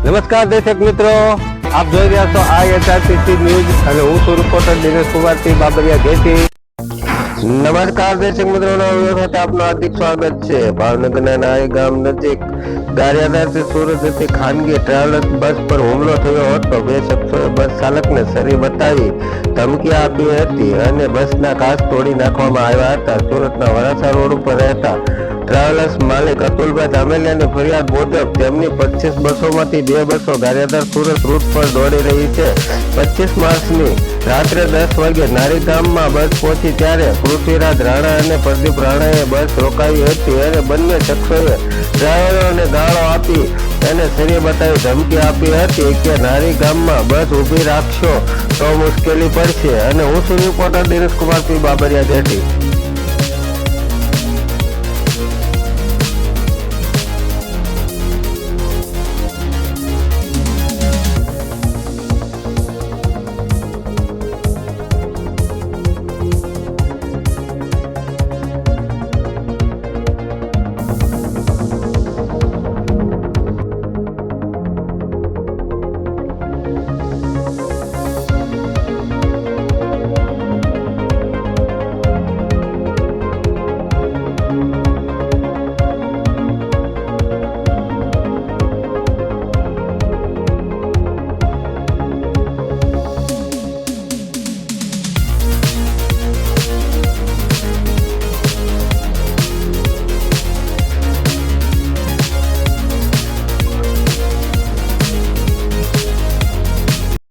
નમસ્કાર દર્શક મિત્રો, આપ જોઈ રહ્યા છો IHRTC ન્યૂઝ અને હું છું રિપોર્ટર દિનેશ કુમારસિંહ બાબરિયા ઘેટી. નમસ્કાર દર્શક મિત્રો, આપનું હાર્દિક સ્વાગત છે. ભાવનગરના નાય ગામ નજીક ગારિયાધારથી સુરત જતી ખાનગી ટ્રાવેલર્સ બસ પર હુમલો થયો હતો. બે શખ્સોએ બસ ચાલકને છરી બતાવી ધમકી આપી હતી અને બસના કાચ તોડી નાખવામાં આવ્યા હતા. સુરતના વરાછા રોડ ઉપર રહેતા ટ્રાવેલર્સ માલિક અતુલભાઈ ધામેલિયાની ફરિયાદ મુજબ તેમની 25 બસોમાંથી 2 બસો ગારિયાધાર સુરત રૂટ પર દોડી રહી છે. 25 માર્ચની રાત્રે 10 વાગે નારી ગામમાં બસ પહોંચી ત્યારે પૃથ્વીરાજ રાણા અને પ્રદીપ રાણાએ બસ રોકાવી હતી અને બંને શખ્સોએ ડ્રાઈવરોને ગાળો આપી અને છરી બતાવી ધમકી આપી હતી કે નારી ગામમાં બસ ઊભી રાખશો તો મુશ્કેલી પડશે. અને હું છું રિપોર્ટર દિનેશ કુમારસિંહ બાબરિયા ઘેટી.